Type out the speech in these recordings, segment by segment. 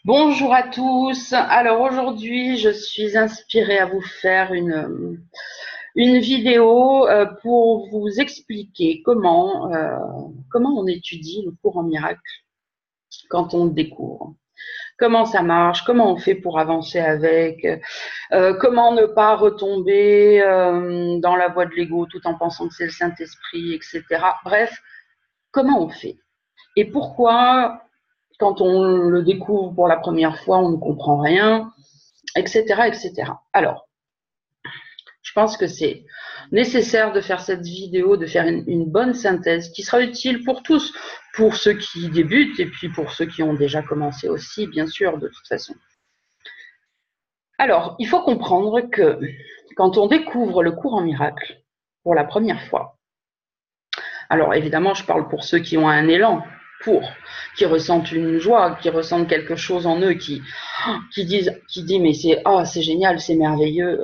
Bonjour à tous. Alors aujourd'hui, je suis inspirée à vous faire une vidéo pour vous expliquer comment on étudie le cours en miracle quand on le découvre. Comment ça marche, comment on fait pour avancer avec, comment ne pas retomber dans la voie de l'ego tout en pensant que c'est le Saint-Esprit, etc. Bref, comment on fait et pourquoi quand on le découvre pour la première fois, on ne comprend rien, etc., etc. Alors, je pense que c'est nécessaire de faire cette vidéo, de faire une bonne synthèse qui sera utile pour tous, pour ceux qui débutent et puis pour ceux qui ont déjà commencé aussi, bien sûr, de toute façon. Alors, il faut comprendre que quand on découvre le cours en miracle pour la première fois, alors évidemment, je parle pour ceux qui ont un élan, qui ressentent une joie, qui ressentent quelque chose en eux, qui dit mais c'est génial, c'est merveilleux,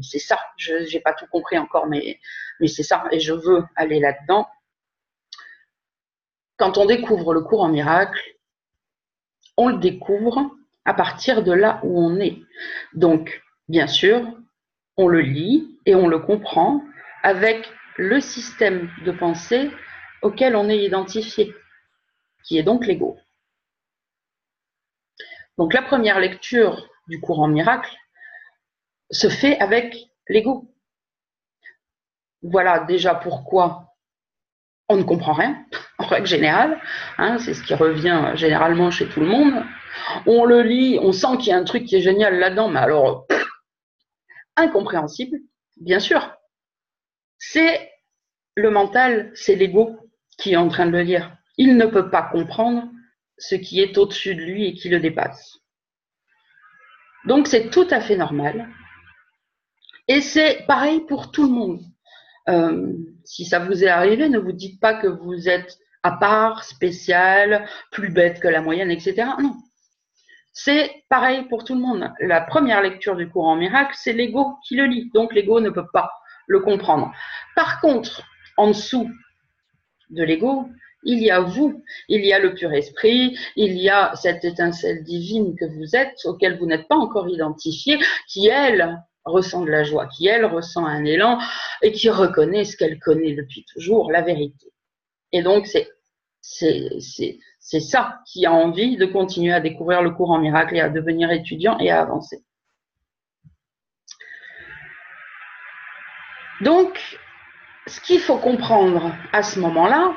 c'est ça. Je n'ai pas tout compris encore, mais c'est ça et je veux aller là-dedans. Quand on découvre le cours en miracle, on le découvre à partir de là où on est. Donc, bien sûr, on le lit et on le comprend avec le système de pensée auquel on est identifié, qui est donc l'ego. Donc la première lecture du cours en miracle se fait avec l'ego. Voilà déjà pourquoi on ne comprend rien, en règle générale, hein, c'est ce qui revient généralement chez tout le monde. On le lit, on sent qu'il y a un truc qui est génial là-dedans, mais alors incompréhensible, bien sûr. C'est le mental, c'est l'ego qui est en train de le lire. Il ne peut pas comprendre ce qui est au-dessus de lui et qui le dépasse. Donc c'est tout à fait normal. Et c'est pareil pour tout le monde. Si ça vous est arrivé, ne vous dites pas que vous êtes à part, spécial, plus bête que la moyenne, etc. Non. C'est pareil pour tout le monde. La première lecture du cours en miracle, c'est l'ego qui le lit. Donc l'ego ne peut pas le comprendre. Par contre, en dessous de l'ego, il y a vous, il y a le pur esprit, il y a cette étincelle divine que vous êtes, auquel vous n'êtes pas encore identifié, qui, elle, ressent de la joie, qui, elle, ressent un élan et qui reconnaît ce qu'elle connaît depuis toujours, la vérité. Et donc, c'est ça qui a envie de continuer à découvrir le cours en miracle et à devenir étudiant et à avancer. Donc, ce qu'il faut comprendre à ce moment-là,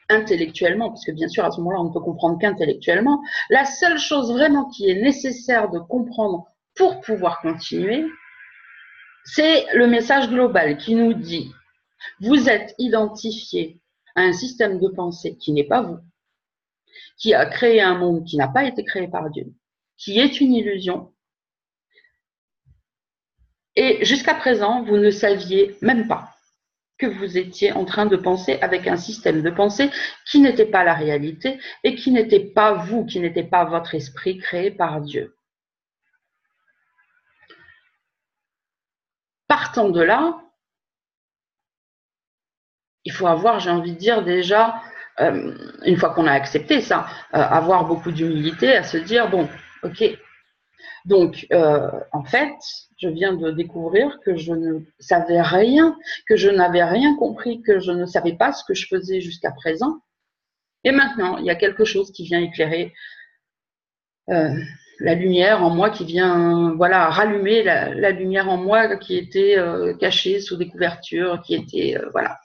intellectuellement, parce que bien sûr à ce moment-là on ne peut comprendre qu'intellectuellement, la seule chose vraiment qui est nécessaire de comprendre pour pouvoir continuer, c'est le message global qui nous dit vous êtes identifié à un système de pensée qui n'est pas vous, qui a créé un monde qui n'a pas été créé par Dieu, qui est une illusion, et jusqu'à présent vous ne saviez même pas que vous étiez en train de penser avec un système de pensée qui n'était pas la réalité et qui n'était pas vous, qui n'était pas votre esprit créé par Dieu. Partant de là, il faut avoir, j'ai envie de dire déjà, une fois qu'on a accepté ça, avoir beaucoup d'humilité à se dire, bon, ok, donc en fait, je viens de découvrir que je ne savais rien, que je n'avais rien compris, que je ne savais pas ce que je faisais jusqu'à présent. Et maintenant, il y a quelque chose qui vient éclairer la lumière en moi, qui vient rallumer la lumière en moi qui était cachée sous des couvertures, qui était voilà.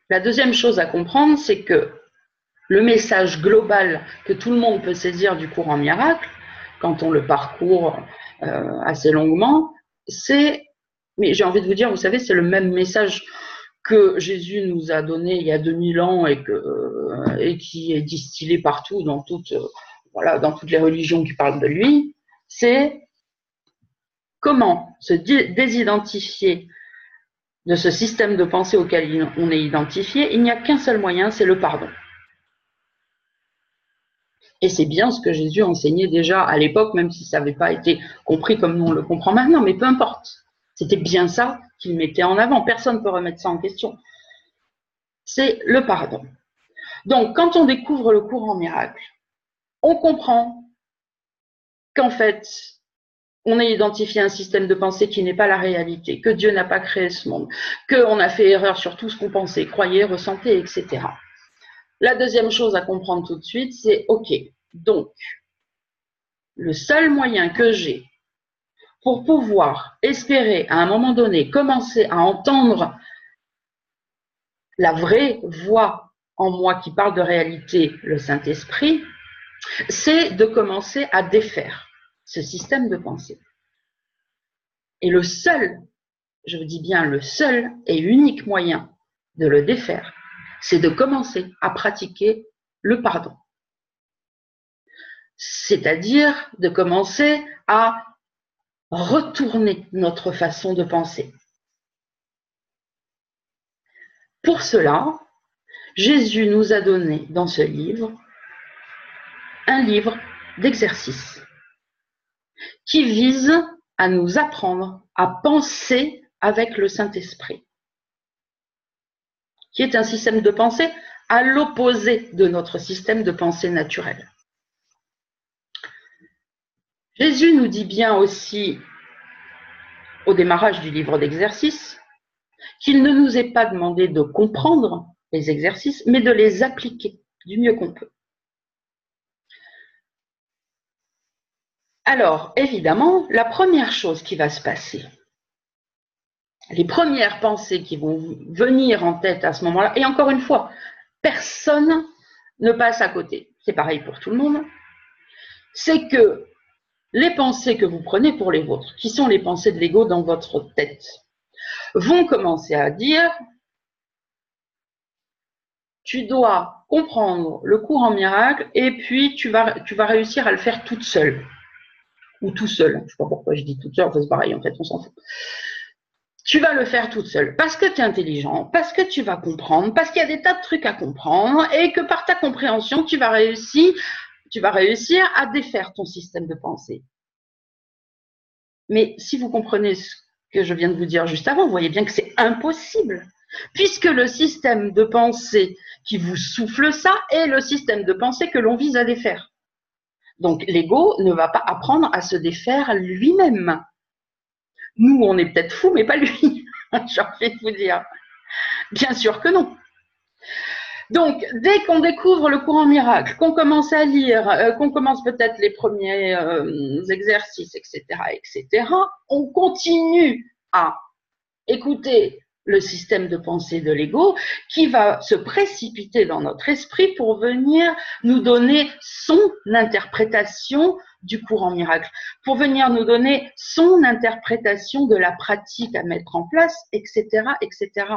La deuxième chose à comprendre, c'est que le message global que tout le monde peut saisir du cours en miracle, quand on le parcourt assez longuement, c'est, mais j'ai envie de vous dire, vous savez, c'est le même message que Jésus nous a donné il y a 2000 ans et qui est distillé partout dans toutes les religions qui parlent de lui, c'est comment se désidentifier de ce système de pensée auquel on est identifié. Il n'y a qu'un seul moyen, c'est le pardon. Et c'est bien ce que Jésus enseignait déjà à l'époque, même si ça n'avait pas été compris comme nous on le comprend maintenant, mais peu importe. C'était bien ça qu'il mettait en avant. Personne ne peut remettre ça en question. c'est le pardon. Donc, quand on découvre le cours en miracle, on comprend qu'en fait, on a identifié un système de pensée qui n'est pas la réalité, que Dieu n'a pas créé ce monde, qu'on a fait erreur sur tout ce qu'on pensait, croyait, ressentait, etc. La deuxième chose à comprendre tout de suite, c'est OK, donc, le seul moyen que j'ai pour pouvoir espérer à un moment donné commencer à entendre la vraie voix en moi qui parle de réalité, le Saint-Esprit, c'est de commencer à défaire ce système de pensée. Et le seul, je dis bien le seul et unique moyen de le défaire, c'est de commencer à pratiquer le pardon. C'est-à-dire de commencer à retourner notre façon de penser. Pour cela, Jésus nous a donné dans ce livre un livre d'exercices qui vise à nous apprendre à penser avec le Saint-Esprit, qui est un système de pensée à l'opposé de notre système de pensée naturel. Jésus nous dit bien aussi, au démarrage du livre d'exercices, qu'il ne nous est pas demandé de comprendre les exercices, mais de les appliquer du mieux qu'on peut. Alors, évidemment, la première chose qui va se passer, les premières pensées qui vont venir en tête à ce moment-là, et encore une fois, personne ne passe à côté, c'est pareil pour tout le monde, c'est que les pensées que vous prenez pour les vôtres, qui sont les pensées de l'ego dans votre tête, vont commencer à dire tu dois comprendre le cours en miracle et puis tu vas réussir à le faire toute seule. Ou tout seul. Je ne sais pas pourquoi je dis toute seule, c'est pareil en fait, on s'en fout. Tu vas le faire toute seule parce que tu es intelligent, parce que tu vas comprendre, parce qu'il y a des tas de trucs à comprendre et que par ta compréhension, tu vas réussir à défaire ton système de pensée. Mais si vous comprenez ce que je viens de vous dire juste avant, vous voyez bien que c'est impossible, puisque le système de pensée qui vous souffle ça est le système de pensée que l'on vise à défaire. Donc l'ego ne va pas apprendre à se défaire lui-même. Nous, on est peut-être fous, mais pas lui, j'ai envie de vous dire. Bien sûr que non. Donc, dès qu'on découvre le cours en miracle, qu'on commence à lire, qu'on commence peut-être les premiers exercices, etc., on continue à écouter le système de pensée de l'ego qui va se précipiter dans notre esprit pour venir nous donner son interprétation du cours en miracle, pour venir nous donner son interprétation de la pratique à mettre en place, etc., etc.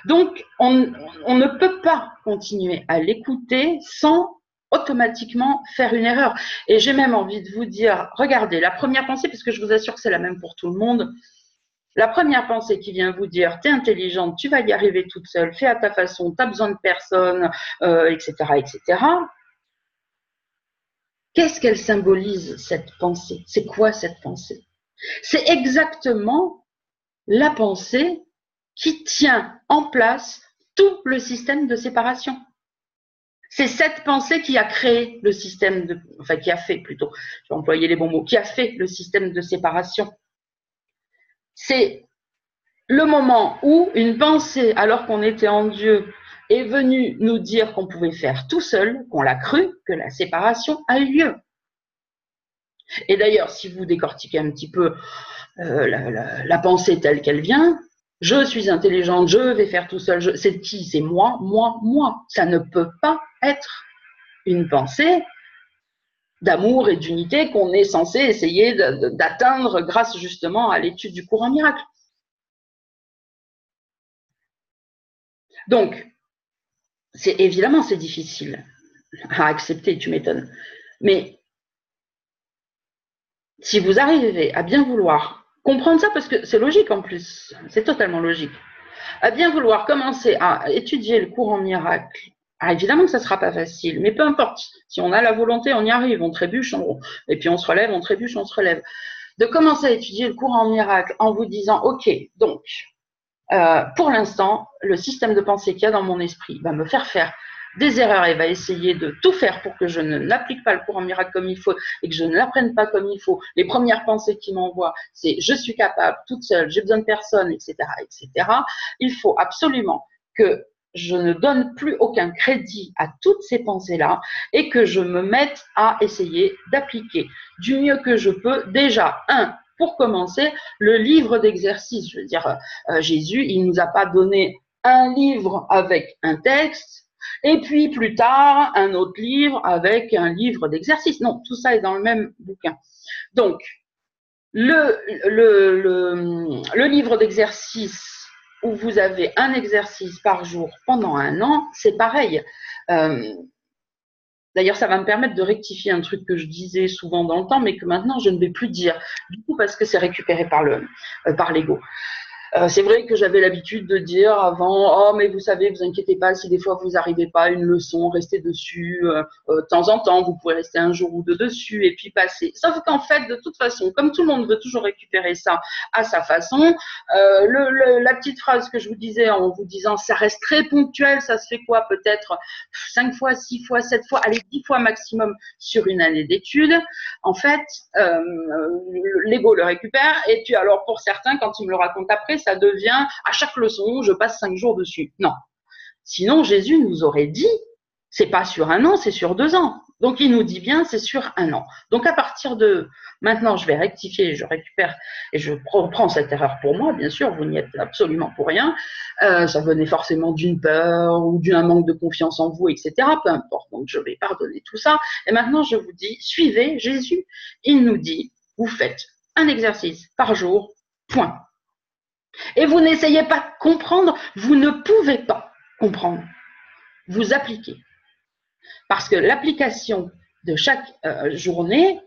Donc, on ne peut pas continuer à l'écouter sans automatiquement faire une erreur. Et j'ai même envie de vous dire, regardez, la première pensée, parce que je vous assure que c'est la même pour tout le monde, la première pensée qui vient vous dire, t'es intelligente, tu vas y arriver toute seule, fais à ta façon, t'as besoin de personne, etc., etc. Qu'est-ce qu'elle symbolise, cette pensée? C'est quoi cette pensée? C'est exactement la pensée qui tient en place tout le système de séparation. C'est cette pensée qui a créé le système de, enfin qui a fait plutôt, je vais employer les bons mots, qui a fait le système de séparation. C'est le moment où une pensée, alors qu'on était en Dieu, est venue nous dire qu'on pouvait faire tout seul, qu'on l'a cru, que la séparation a eu lieu. Et d'ailleurs, si vous décortiquez un petit peu la pensée telle qu'elle vient, je suis intelligente, je vais faire tout seul, c'est qui? C'est moi, moi, moi. Ça ne peut pas être une pensée d'amour et d'unité qu'on est censé essayer d'atteindre grâce justement à l'étude du cours en miracle. Donc, évidemment, c'est difficile à accepter, tu m'étonnes. Mais si vous arrivez à bien vouloir comprendre ça, parce que c'est logique en plus, c'est totalement logique, à bien vouloir commencer à étudier le cours en miracle, alors évidemment que ça ne sera pas facile, mais peu importe, si on a la volonté, on y arrive, on trébuche, et puis on se relève, on trébuche, on se relève. De commencer à étudier le cours en miracle en vous disant, ok, donc, Pour l'instant, le système de pensée qu'il y a dans mon esprit va me faire des erreurs et va essayer de tout faire pour que je n'applique pas le courant miracle comme il faut et que je ne l'apprenne pas comme il faut. Les premières pensées qu'il m'envoie, c'est je suis capable, toute seule, j'ai besoin de personne, etc., etc. Il faut absolument que je ne donne plus aucun crédit à toutes ces pensées-là et que je me mette à essayer d'appliquer du mieux que je peux déjà, pour commencer, le livre d'exercice. Je veux dire, Jésus, il nous a pas donné un livre avec un texte et puis plus tard un autre livre avec un livre d'exercice. Non, tout ça est dans le même bouquin. Donc, le livre d'exercice où vous avez un exercice par jour pendant un an, c'est pareil. D'ailleurs, ça va me permettre de rectifier un truc que je disais souvent dans le temps, mais que maintenant je ne vais plus dire, du coup parce que c'est récupéré par l'ego. C'est vrai que j'avais l'habitude de dire avant, oh mais vous savez, vous inquiétez pas, si des fois vous n'arrivez pas à une leçon, restez dessus, de temps en temps, vous pouvez rester un jour ou deux dessus et puis passer. Sauf qu'en fait, de toute façon, comme tout le monde veut toujours récupérer ça à sa façon, la petite phrase que je vous disais en vous disant, ça reste très ponctuel, ça se fait quoi, peut-être 5 fois, 6 fois, 7 fois, allez 10 fois maximum sur une année d'études. En fait, l'ego le récupère et puis alors pour certains, quand ils me le racontent après, ça devient à chaque leçon, je passe 5 jours dessus. Non. Sinon, Jésus nous aurait dit, c'est pas sur un an, c'est sur 2 ans. Donc, il nous dit bien, c'est sur un an. Donc, à partir de maintenant, je vais rectifier, je récupère et je reprends cette erreur pour moi. Bien sûr, vous n'y êtes absolument pour rien. Ça venait forcément d'une peur ou d'un manque de confiance en vous, etc. Peu importe. Donc, je vais pardonner tout ça. Et maintenant, je vous dis, suivez Jésus. Il nous dit, vous faites un exercice par jour, point. Et vous n'essayez pas de comprendre, vous ne pouvez pas comprendre. Vous appliquez. Parce que l'application de chaque journée,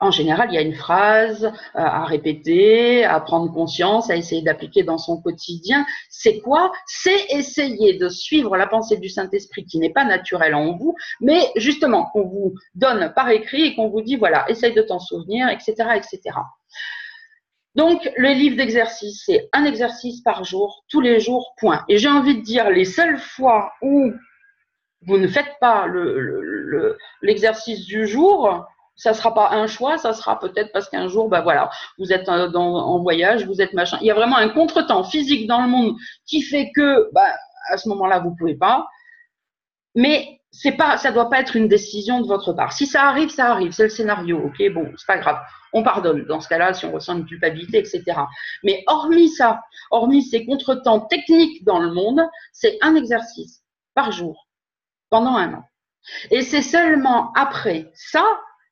en général, il y a une phrase à répéter, à prendre conscience, à essayer d'appliquer dans son quotidien. C'est quoi? C'est essayer de suivre la pensée du Saint-Esprit qui n'est pas naturelle en vous, mais justement qu'on vous donne par écrit et qu'on vous dit, voilà, essaye de t'en souvenir, etc., etc. Donc, le livre d'exercice, c'est un exercice par jour, tous les jours, point. Et j'ai envie de dire, les seules fois où vous ne faites pas l'exercice du jour, ça sera pas un choix, ça sera peut-être parce qu'un jour, ben voilà, vous êtes en voyage, vous êtes machin. Il y a vraiment un contretemps physique dans le monde qui fait que, à ce moment-là, vous pouvez pas. Mais ça doit pas être une décision de votre part. Si ça arrive, c'est le scénario, ok, bon, c'est pas grave. On pardonne dans ce cas-là si on ressent une culpabilité, etc. Mais hormis ça, hormis ces contretemps techniques dans le monde, c'est un exercice par jour pendant un an. Et c'est seulement après ça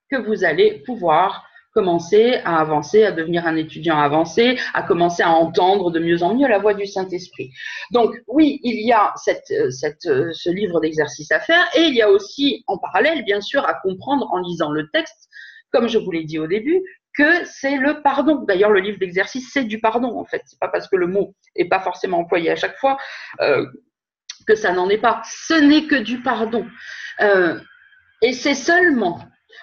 que vous allez pouvoir commencer à avancer, à devenir un étudiant avancé, à commencer à entendre de mieux en mieux la voix du Saint-Esprit. Donc oui, il y a ce livre d'exercices à faire et il y a aussi en parallèle, bien sûr, à comprendre en lisant le texte, comme je vous l'ai dit au début, que c'est le pardon. D'ailleurs, le livre d'exercices, c'est du pardon, en fait. C'est pas parce que le mot n'est pas forcément employé à chaque fois que ça n'en est pas. Ce n'est que du pardon. Et c'est seulement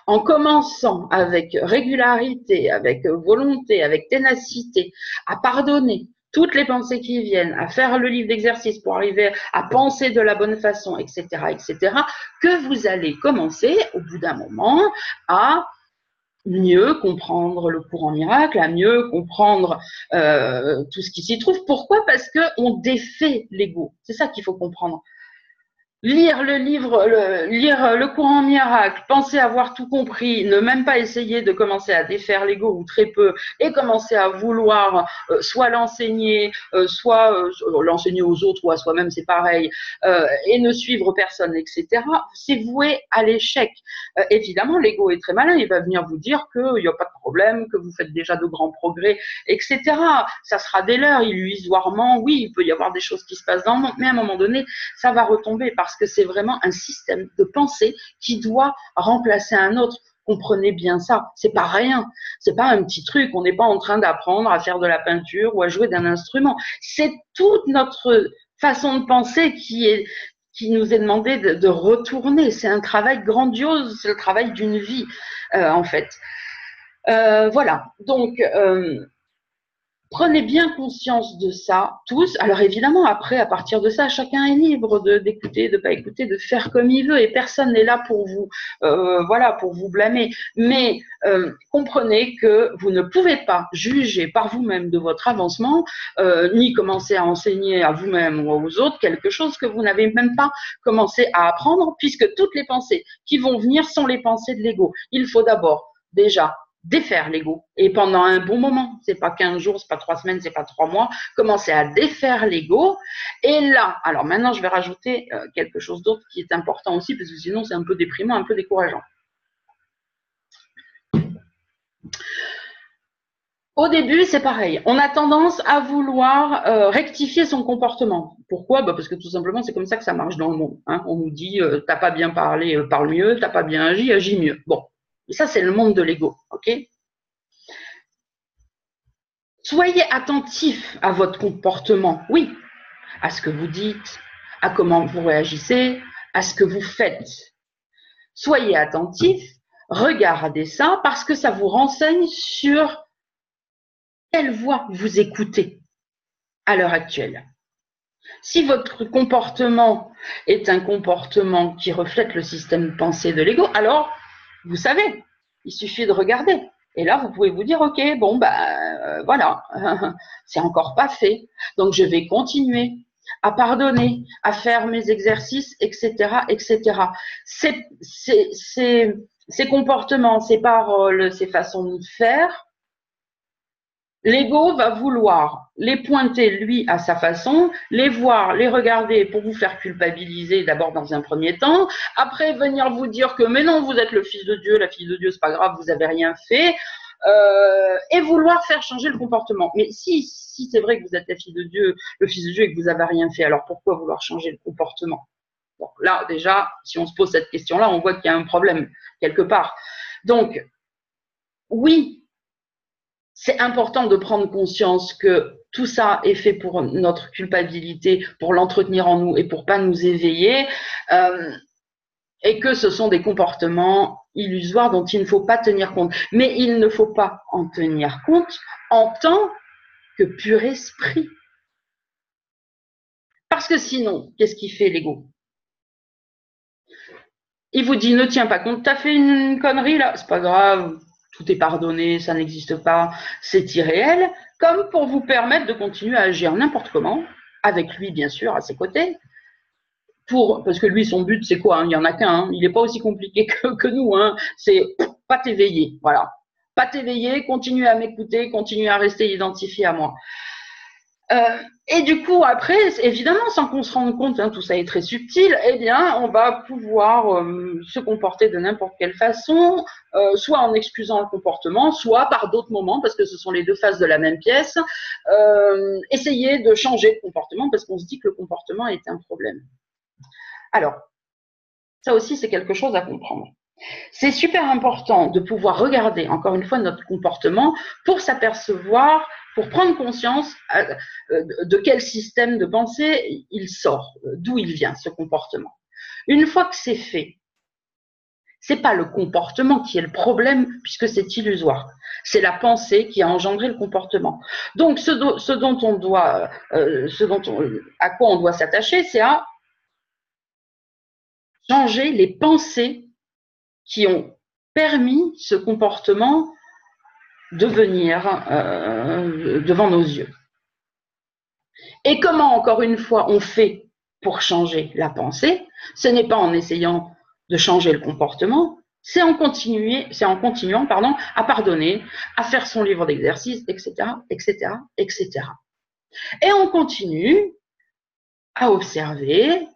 en commençant avec régularité, avec volonté, avec ténacité, à pardonner toutes les pensées qui viennent, à faire le livre d'exercice pour arriver à penser de la bonne façon, etc., etc., que vous allez commencer, au bout d'un moment, à mieux comprendre le courant miracle, à mieux comprendre tout ce qui s'y trouve. Pourquoi? Parce qu'on défait l'ego. C'est ça qu'il faut comprendre. Lire le livre, lire le courant miracle, penser avoir tout compris, ne même pas essayer de commencer à défaire l'ego ou très peu, et commencer à vouloir soit l'enseigner, soit l'enseigner aux autres ou à soi-même, c'est pareil, et ne suivre personne, etc. C'est voué à l'échec. Évidemment, l'ego est très malin, il va venir vous dire qu'il n'y a pas de problème, que vous faites déjà de grands progrès, etc. Ça sera des leurs, illusoirement, oui, il peut y avoir des choses qui se passent dans le monde, mais à un moment donné, ça va retomber parce que c'est vraiment un système de pensée qui doit remplacer un autre. Comprenez bien ça, c'est pas rien, c'est pas un petit truc, on n'est pas en train d'apprendre à faire de la peinture ou à jouer d'un instrument. C'est toute notre façon de penser qui nous est demandé de retourner. C'est un travail grandiose, c'est le travail d'une vie, en fait. Voilà, donc Prenez bien conscience de ça, tous. Alors évidemment, après, à partir de ça, chacun est libre d'écouter, de pas écouter, de faire comme il veut, et personne n'est là pour vous, voilà, pour vous blâmer. Mais comprenez que vous ne pouvez pas juger par vous-même de votre avancement, ni commencer à enseigner à vous-même ou aux autres quelque chose que vous n'avez même pas commencé à apprendre, puisque toutes les pensées qui vont venir sont les pensées de l'ego. Il faut d'abord déjà défaire l'ego. Et pendant un bon moment, c'est pas 15 jours, c'est pas 3 semaines, c'est pas 3 mois, commencez à défaire l'ego. Et là, alors maintenant, je vais rajouter quelque chose d'autre qui est important aussi, parce que sinon, c'est un peu déprimant, un peu décourageant. Au début, c'est pareil. On a tendance à vouloir rectifier son comportement. Pourquoi? Parce que tout simplement, c'est comme ça que ça marche dans le monde. Hein. On nous dit, t'as pas bien parlé, parle mieux, t'as pas bien agi, agis mieux. Bon, et ça, c'est le monde de l'ego, ok? Soyez attentif à votre comportement, oui, à ce que vous dites, à comment vous réagissez, à ce que vous faites. Soyez attentif, regardez ça parce que ça vous renseigne sur quelle voix vous écoutez à l'heure actuelle. Si votre comportement est un comportement qui reflète le système de pensée de l'ego, alors vous savez, il suffit de regarder. Et là, vous pouvez vous dire, ok, bon, voilà, c'est encore pas fait. Donc, je vais continuer à pardonner, à faire mes exercices, etc., etc. Ces comportements, ces paroles, ces façons de faire, l'ego va vouloir les pointer, lui, à sa façon, les voir, les regarder pour vous faire culpabiliser d'abord dans un premier temps, après venir vous dire que mais non, vous êtes le fils de Dieu, la fille de Dieu, c'est pas grave, vous avez rien fait, et vouloir faire changer le comportement. Mais si c'est vrai que vous êtes la fille de Dieu, le fils de Dieu et que vous avez rien fait, alors pourquoi vouloir changer le comportement? Bon, là, déjà, si on se pose cette question-là, on voit qu'il y a un problème quelque part. Donc, oui, c'est important de prendre conscience que tout ça est fait pour notre culpabilité, pour l'entretenir en nous et pour pas nous éveiller, et que ce sont des comportements illusoires dont il ne faut pas tenir compte. Mais il ne faut pas en tenir compte en tant que pur esprit. Parce que sinon, qu'est-ce qui fait l'ego? Il vous dit, ne tiens pas compte, t'as fait une connerie là, c'est pas grave, tout est pardonné, ça n'existe pas, c'est irréel, comme pour vous permettre de continuer à agir n'importe comment, avec lui bien sûr à ses côtés, parce que lui son but c'est quoi, hein? Il y en a qu'un, hein? Il n'est pas aussi compliqué que nous, hein? C'est pas t'éveiller, voilà, pas t'éveiller, continuer à m'écouter, continuer à rester identifié à moi. Et du coup, après, évidemment, sans qu'on se rende compte, hein, tout ça est très subtil, eh bien, on va pouvoir se comporter de n'importe quelle façon, soit en excusant le comportement, soit par d'autres moments, parce que ce sont les deux faces de la même pièce, essayer de changer le comportement, parce qu'on se dit que le comportement est un problème. Alors, ça aussi, c'est quelque chose à comprendre. C'est super important de pouvoir regarder, encore une fois, notre comportement pour s'apercevoir, pour prendre conscience de quel système de pensée il sort, d'où il vient, ce comportement. Une fois que c'est fait, c'est pas le comportement qui est le problème, puisque c'est illusoire. C'est la pensée qui a engendré le comportement. Donc, à quoi on doit s'attacher, c'est à changer les pensées qui ont permis ce comportement de venir devant nos yeux. Et comment, encore une fois, on fait pour changer la pensée? Ce n'est pas en essayant de changer le comportement, c'est en continuant à pardonner, à faire son livre d'exercice, etc., etc., etc. Et on continue à observer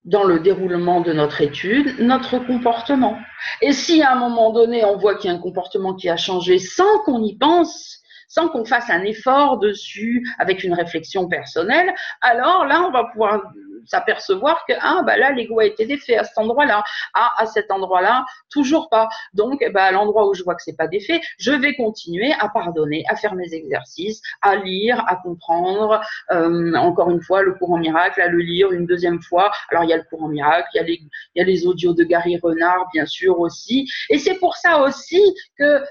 dans le déroulement de notre étude, notre comportement. Et si à un moment donné, on voit qu'il y a un comportement qui a changé sans qu'on y pense, sans qu'on fasse un effort dessus avec une réflexion personnelle, alors là, on va pouvoir s'apercevoir que là, l'ego a été défait à cet endroit-là. À cet endroit-là, toujours pas. Donc, à l'endroit où je vois que c'est pas défait, je vais continuer à pardonner, à faire mes exercices, à lire, à comprendre. Encore une fois, le cours en miracle, à le lire une deuxième fois. Alors, il y a le cours en miracle, il y a les audios de Gary Renard, bien sûr, aussi. Et c'est pour ça aussi que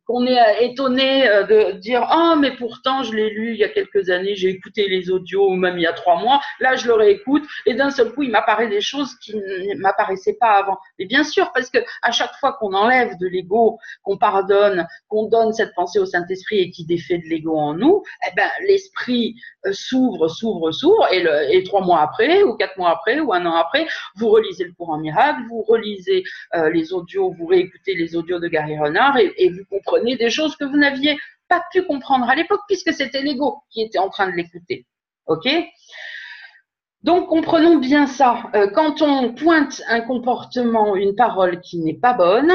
qu'on est étonné de dire ah mais pourtant je l'ai lu il y a quelques années, j'ai écouté les audios même il y a 3 mois, là je le réécoute et d'un seul coup il m'apparaît des choses qui ne m'apparaissaient pas avant. Mais bien sûr, parce que à chaque fois qu'on enlève de l'ego, qu'on pardonne, qu'on donne cette pensée au Saint-Esprit et qui défait de l'ego en nous, eh ben l'esprit s'ouvre et 3 mois après ou 4 mois après ou un an après, vous relisez le courant miracle, vous relisez les audios, vous réécoutez les audios de Gary Renard et vous comprenez des choses que vous n'aviez pas pu comprendre à l'époque puisque c'était l'ego qui était en train de l'écouter. Ok ? Donc, comprenons bien ça. Quand on pointe un comportement, une parole qui n'est pas bonne,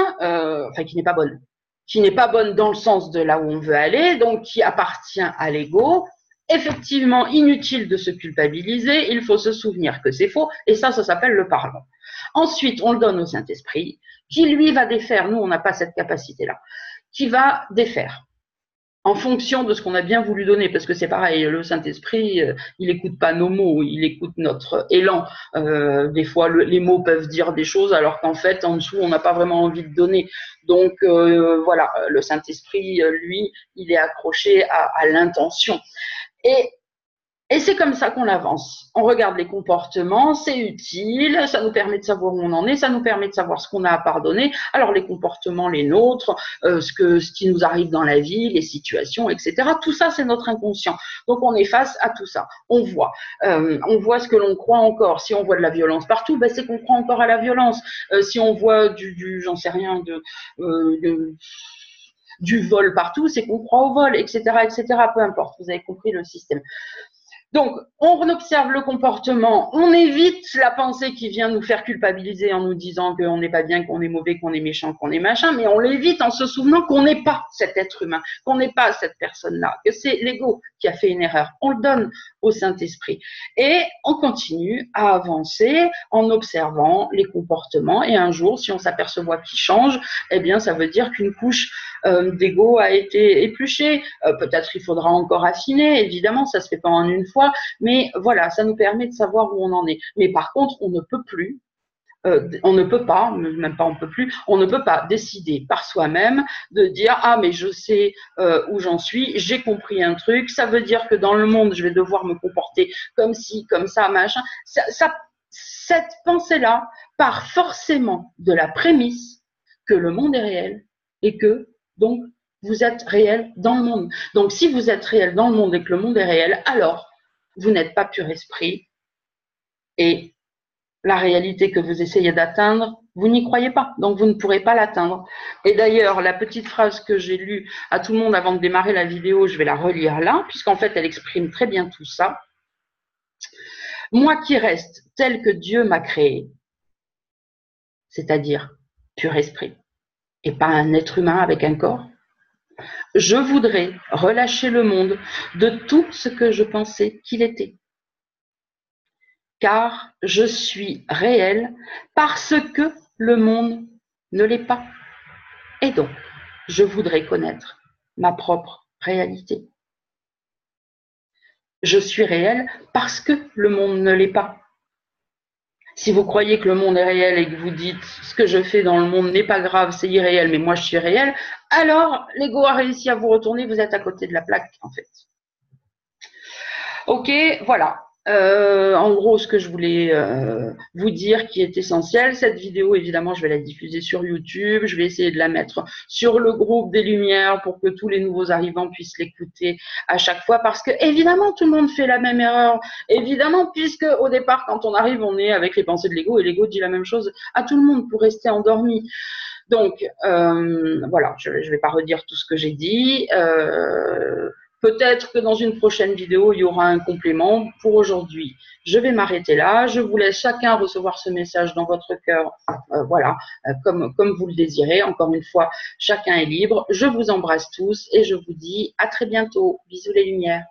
qui n'est pas bonne dans le sens de là où on veut aller, donc qui appartient à l'ego, effectivement, inutile de se culpabiliser, il faut se souvenir que c'est faux, et ça s'appelle le pardon. Ensuite, on le donne au Saint-Esprit, qui lui va défaire, nous on n'a pas cette capacité-là, qui va défaire en fonction de ce qu'on a bien voulu donner, parce que c'est pareil, le Saint-Esprit, il écoute pas nos mots, il écoute notre élan. Des fois, les mots peuvent dire des choses, alors qu'en fait, en dessous, on n'a pas vraiment envie de donner. Donc, voilà, le Saint-Esprit, lui, il est accroché à l'intention. Et c'est comme ça qu'on avance. On regarde les comportements, c'est utile, ça nous permet de savoir où on en est, ça nous permet de savoir ce qu'on a à pardonner. Alors les comportements, les nôtres, ce qui nous arrive dans la vie, les situations, etc. Tout ça, c'est notre inconscient. Donc on est face à tout ça. On voit ce que l'on croit encore. Si on voit de la violence partout, ben, c'est qu'on croit encore à la violence. Si on voit j'en sais rien, du vol partout, c'est qu'on croit au vol, etc., etc. Peu importe. Vous avez compris le système. Donc, on observe le comportement, on évite la pensée qui vient nous faire culpabiliser en nous disant qu'on n'est pas bien, qu'on est mauvais, qu'on est méchant, qu'on est machin, mais on l'évite en se souvenant qu'on n'est pas cet être humain, qu'on n'est pas cette personne-là, que c'est l'ego qui a fait une erreur. On le donne au Saint-Esprit. Et on continue à avancer en observant les comportements. Et un jour, si on s'aperçoit qu'ils changent, eh bien, ça veut dire qu'une couche d'ego a été épluchée. Peut-être il faudra encore affiner, évidemment, ça se fait pas en une fois, mais voilà, ça nous permet de savoir où on en est. Mais par contre, on ne peut plus, on ne peut pas, même pas on peut plus, on ne peut pas décider par soi-même de dire ah mais je sais où j'en suis, j'ai compris un truc, ça veut dire que dans le monde je vais devoir me comporter comme ci, comme ça, machin. Cette pensée-là part forcément de la prémisse que le monde est réel et que donc vous êtes réel dans le monde. Donc si vous êtes réel dans le monde et que le monde est réel, alors vous n'êtes pas pur esprit et la réalité que vous essayez d'atteindre, vous n'y croyez pas, donc vous ne pourrez pas l'atteindre. Et d'ailleurs, la petite phrase que j'ai lue à tout le monde avant de démarrer la vidéo, je vais la relire là, puisqu'en fait, elle exprime très bien tout ça. Moi qui reste tel que Dieu m'a créé, c'est-à-dire pur esprit, et pas un être humain avec un corps, je voudrais relâcher le monde de tout ce que je pensais qu'il était. Car je suis réel parce que le monde ne l'est pas. Et donc, je voudrais connaître ma propre réalité. Je suis réel parce que le monde ne l'est pas. Si vous croyez que le monde est réel et que vous dites ce que je fais dans le monde n'est pas grave, c'est irréel, mais moi je suis réel, alors l'ego a réussi à vous retourner, vous êtes à côté de la plaque en fait. Ok, voilà. En gros, ce que je voulais vous dire qui est essentiel, cette vidéo, évidemment, je vais la diffuser sur YouTube, je vais essayer de la mettre sur le groupe des Lumières pour que tous les nouveaux arrivants puissent l'écouter à chaque fois, parce que, évidemment, tout le monde fait la même erreur, évidemment, puisque au départ, quand on arrive, on est avec les pensées de l'ego, et l'ego dit la même chose à tout le monde pour rester endormi. Donc, voilà, je ne vais pas redire tout ce que j'ai dit. Peut-être que dans une prochaine vidéo, il y aura un complément. Pour aujourd'hui, je vais m'arrêter là. Je vous laisse chacun recevoir ce message dans votre cœur, voilà, comme vous le désirez. Encore une fois, chacun est libre. Je vous embrasse tous et je vous dis à très bientôt. Bisous les lumières.